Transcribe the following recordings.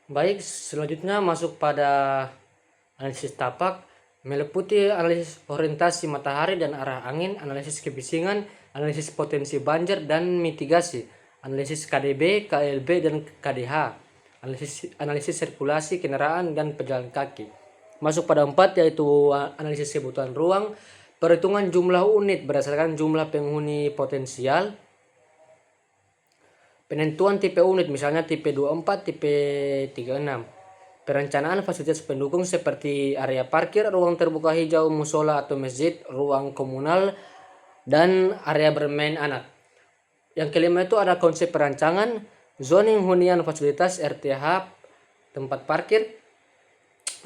Baik, selanjutnya masuk pada analisis tapak, meliputi analisis orientasi matahari dan arah angin, analisis kebisingan, analisis potensi banjir dan mitigasi, analisis KDB, KLB dan KDH, analisis sirkulasi kendaraan dan pejalan kaki. Masuk pada 4 yaitu analisis kebutuhan ruang, perhitungan jumlah unit berdasarkan jumlah penghuni potensial, penentuan tipe unit misalnya tipe 24, tipe 36. Perencanaan fasilitas pendukung seperti area parkir, ruang terbuka hijau, musola atau masjid, ruang komunal, dan area bermain anak. Yang kelima itu ada konsep perancangan, zoning hunian fasilitas RTH, tempat parkir,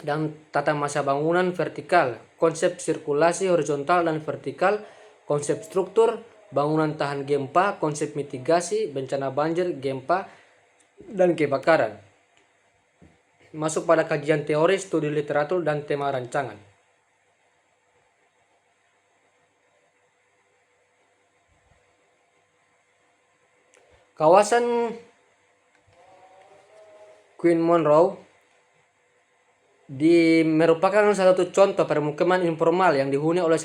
dan tata masa bangunan vertikal, konsep sirkulasi horizontal dan vertikal, konsep struktur, bangunan tahan gempa, konsep mitigasi, bencana banjir, gempa, dan kebakaran. Masuk pada kajian teori, studi literatur, dan tema rancangan. Kawasan Queen Monroe merupakan salah satu contoh permukiman informal yang dihuni oleh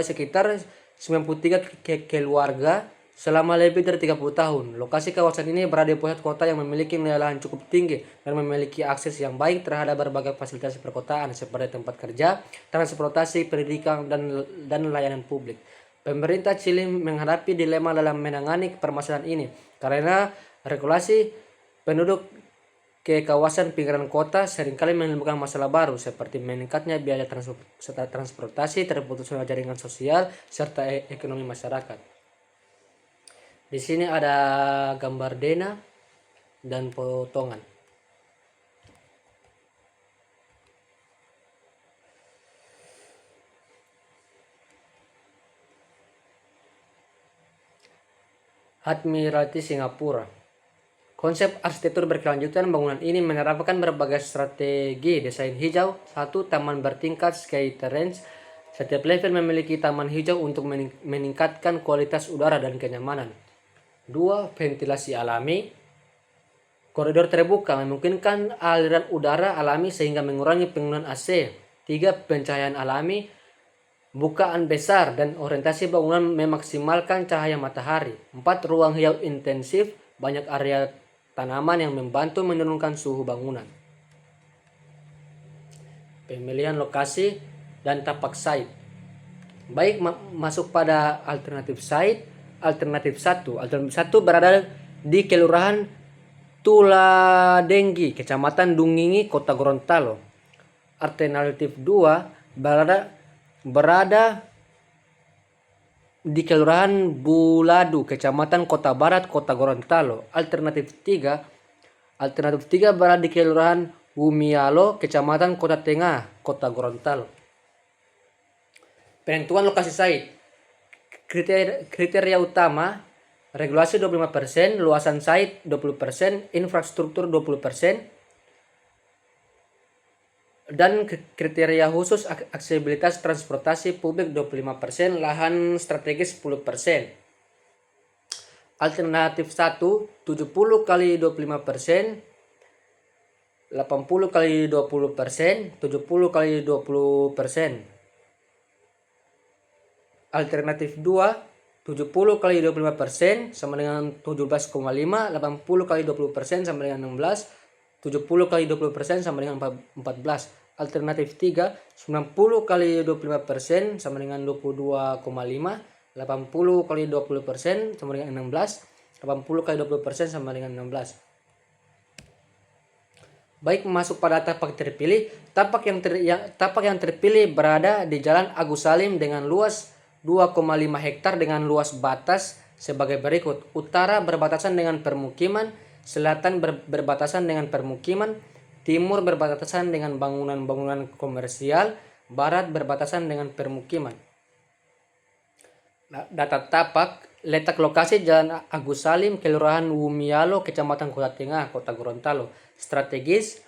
sekitar 93 keluarga selama lebih dari 30 tahun. Lokasi kawasan ini berada di pusat kota yang memiliki nilai lahan cukup tinggi dan memiliki akses yang baik terhadap berbagai fasilitas perkotaan seperti tempat kerja, transportasi, pendidikan, dan layanan publik. Pemerintah Chili menghadapi dilema dalam menangani permasalahan ini karena regulasi penduduk ke kawasan pinggiran kota seringkali menimbulkan masalah baru seperti meningkatnya biaya transportasi, terputusnya jaringan sosial, serta ekonomi masyarakat. Di sini ada gambar denah dan potongan. Admiralty Singapura. Konsep arsitektur berkelanjutan bangunan ini menerapkan berbagai strategi desain hijau. 1. Taman bertingkat sky terrace. Setiap level memiliki taman hijau untuk meningkatkan kualitas udara dan kenyamanan. 2. Ventilasi alami. Koridor terbuka memungkinkan aliran udara alami sehingga mengurangi penggunaan AC. 3. Pencahayaan alami. Bukaan besar dan orientasi bangunan memaksimalkan cahaya matahari. 4. Ruang hijau intensif. Banyak area tanaman yang membantu menurunkan suhu bangunan. Pemilihan lokasi dan tapak site. Baik, masuk pada alternatif site. Alternatif 1. Alternatif 1 berada di Kelurahan Tuladenggi, Kecamatan Dungingi, Kota Gorontalo. Alternatif 2 berada di Kelurahan Buladu, Kecamatan Kota Barat, Kota Gorontalo. Alternatif 3 berada di Kelurahan Wumialo, Kecamatan Kota Tengah, Kota Gorontalo. Penentuan lokasi site. Kriteria utama: regulasi 25%, luasan site 20%, infrastruktur 20%, dan kriteria khusus aksesibilitas transportasi publik 25%, lahan strategis 10%. Alternatif 1 70 kali 25%, 80 kali 20%, 70 kali 20%. Alternatif 2 70 kali 25% sama dengan 17,5, 80 kali 20% sama dengan 16, 70 kali 20% sama dengan 14. Alternatif 3 90 kali 25% sama dengan 22,5, 80 kali 20% sama dengan 16, 80 kali 20% sama dengan 16. Baik, masuk pada tapak terpilih. Tapak yang terpilih berada di Jalan Agus Salim dengan luas 2,5 hektar dengan luas batas sebagai berikut. Utara berbatasan dengan permukiman, selatan berbatasan dengan permukiman, timur berbatasan dengan bangunan-bangunan komersial, barat berbatasan dengan permukiman. Data tapak, letak lokasi Jalan Agus Salim, Kelurahan Wumialo, Kecamatan Kota Tengah, Kota Gorontalo. Strategis,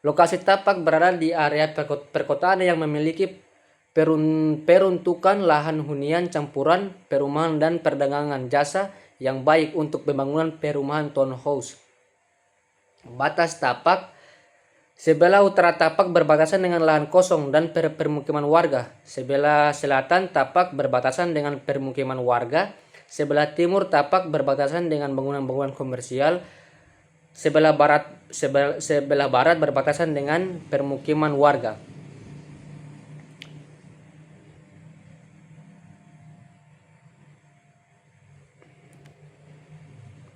lokasi tapak berada di area perkotaan yang memiliki peruntukan lahan hunian campuran, perumahan dan perdagangan jasa yang baik untuk pembangunan perumahan townhouse. Batas tapak: sebelah utara tapak berbatasan dengan lahan kosong dan permukiman warga. Sebelah selatan tapak berbatasan dengan permukiman warga. Sebelah timur tapak berbatasan dengan bangunan-bangunan komersial. Sebelah barat berbatasan dengan permukiman warga.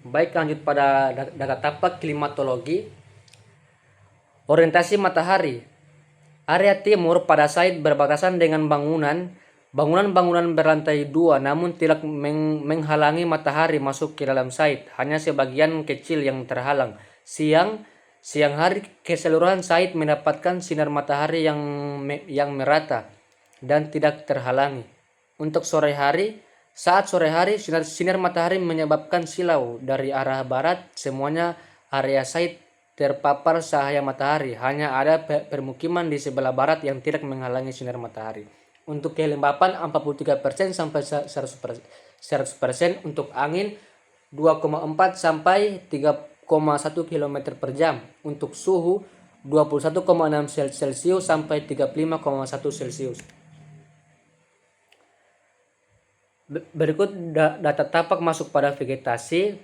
Baik, lanjut pada data tapak klimatologi. Orientasi matahari. Area timur pada site berbatasan dengan bangunan berlantai 2, namun tidak menghalangi matahari masuk ke dalam site, hanya sebagian kecil yang terhalang. Siang hari keseluruhan site mendapatkan sinar matahari yang merata dan tidak terhalangi. Untuk saat sore hari sinar matahari menyebabkan silau dari arah barat. Semuanya area site terpapar cahaya matahari, hanya ada permukiman di sebelah barat yang tidak menghalangi sinar matahari. Untuk kelembapan 43% sampai 100%, untuk angin 2,4 sampai 3,1 km per jam, untuk suhu 21,6 Celcius sampai 35,1 Celcius. Berikut data tapak masuk pada vegetasi.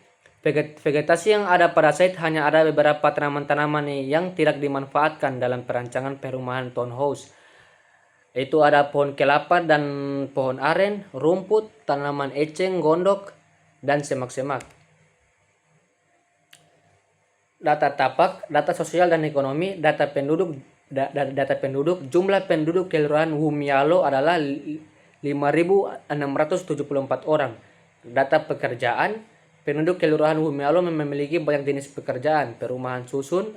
Vegetasi yang ada pada site hanya ada beberapa tanaman-tanaman yang tidak dimanfaatkan dalam perancangan perumahan townhouse. Itu ada pohon kelapa dan pohon aren, rumput, tanaman eceng, gondok, dan semak-semak. Data tapak, data sosial dan ekonomi. Data penduduk. Jumlah penduduk kelurahan Humialo adalah 5.674 orang. Data pekerjaan. Penduduk kelurahan Humialo memiliki banyak jenis pekerjaan. Perumahan susun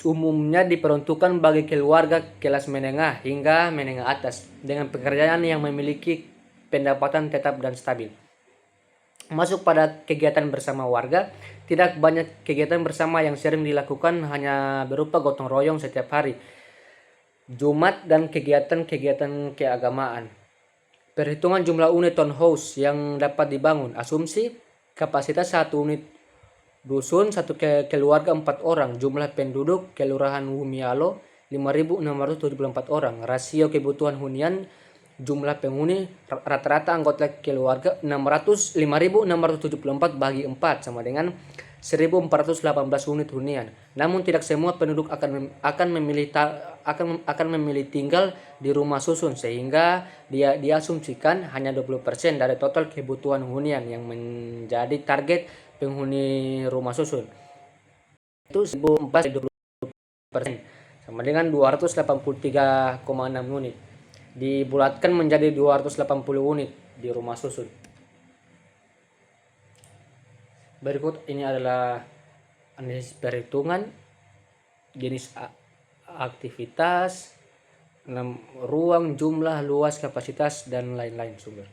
umumnya diperuntukkan bagi keluarga kelas menengah hingga menengah atas dengan pekerjaan yang memiliki pendapatan tetap dan stabil. Masuk pada kegiatan bersama warga. Tidak banyak kegiatan bersama yang sering dilakukan, hanya berupa gotong royong setiap hari Jumat dan kegiatan-kegiatan keagamaan. Perhitungan jumlah unit townhouse yang dapat dibangun. Asumsi kapasitas 1 unit dusun 1 keluarga 4 orang. Jumlah penduduk kelurahan Humialo 5.674 orang. Rasio kebutuhan hunian. Jumlah penghuni rata-rata anggota keluarga 5.674 bagi 4 sama dengan 1.418 unit hunian. Namun tidak semua penduduk akan memilih tinggal di rumah susun, sehingga dia diasumsikan hanya 20% dari total kebutuhan hunian yang menjadi target penghuni rumah susun. Itu 1.420% sama dengan 283,6 unit. Dibulatkan menjadi 280 unit di rumah susun. Berikut ini adalah analisis perhitungan, jenis aktivitas, ruang, jumlah, luas, kapasitas, dan lain-lain sumber.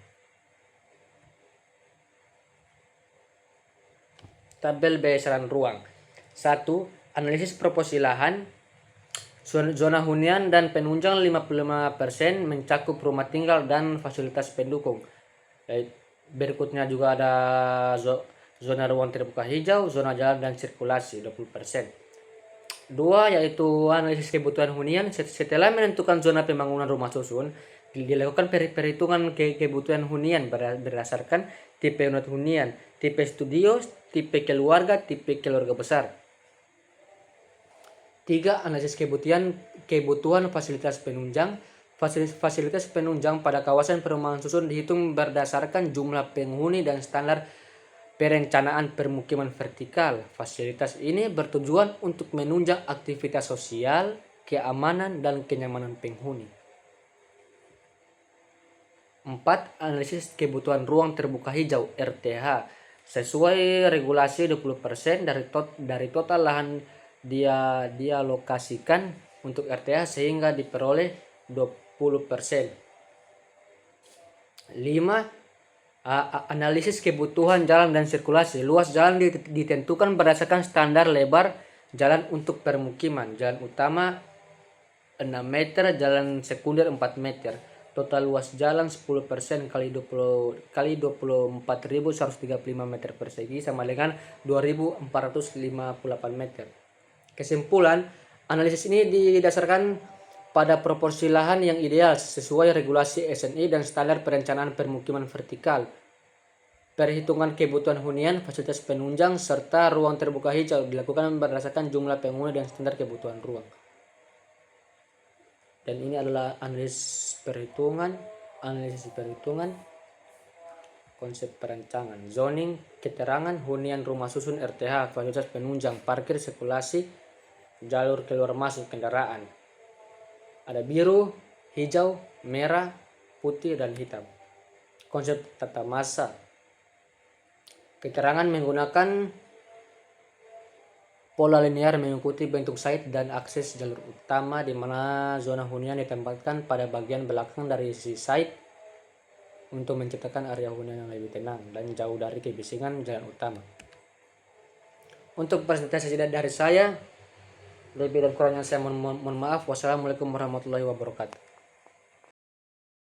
Tabel besaran ruang. 1. Analisis proporsi lahan. Zona hunian dan penunjang 55% mencakup rumah tinggal dan fasilitas pendukung. Berikutnya juga ada zona ruang terbuka hijau, zona jalan dan sirkulasi 20%. 2. Yaitu analisis kebutuhan hunian. Setelah menentukan zona pembangunan rumah susun, dilakukan perhitungan kebutuhan hunian berdasarkan tipe unit hunian, tipe studio, tipe keluarga besar. 3. Analisis kebutuhan fasilitas penunjang. Fasilitas penunjang pada kawasan perumahan susun dihitung berdasarkan jumlah penghuni dan standar perencanaan permukiman vertikal. Fasilitas ini bertujuan untuk menunjang aktivitas sosial, keamanan, dan kenyamanan penghuni. 4. Analisis kebutuhan ruang terbuka hijau (RTH). Sesuai regulasi 20% dari total lahan dia lokasikan untuk RTH sehingga diperoleh 20%. 5. Analisis kebutuhan jalan dan sirkulasi. Luas jalan ditentukan berdasarkan standar lebar jalan untuk permukiman. Jalan utama 6 meter, jalan sekunder 4 meter. Total luas jalan 10% kali 24.135 meter persegi sama dengan 2.458 meter. Kesimpulan, analisis ini didasarkan pada proporsi lahan yang ideal sesuai regulasi SNI dan standar perencanaan permukiman vertikal. Perhitungan kebutuhan hunian, fasilitas penunjang, serta ruang terbuka hijau dilakukan berdasarkan jumlah penghuni dan standar kebutuhan ruang. Dan ini adalah analisis perhitungan, konsep perencanaan, zoning, keterangan, hunian rumah susun RTH, fasilitas penunjang, parkir, sirkulasi, jalur keluar masuk kendaraan. Ada biru, hijau, merah, putih, dan hitam. Konsep tata masa. Keterangan menggunakan pola linear mengikuti bentuk site dan akses jalur utama di mana zona hunian ditempatkan pada bagian belakang dari sisi site untuk menciptakan area hunian yang lebih tenang dan jauh dari kebisingan jalan utama. Untuk presentasi dari saya, lebih dan kurangnya saya mohon maaf. Wassalamualaikum warahmatullahi wabarakatuh.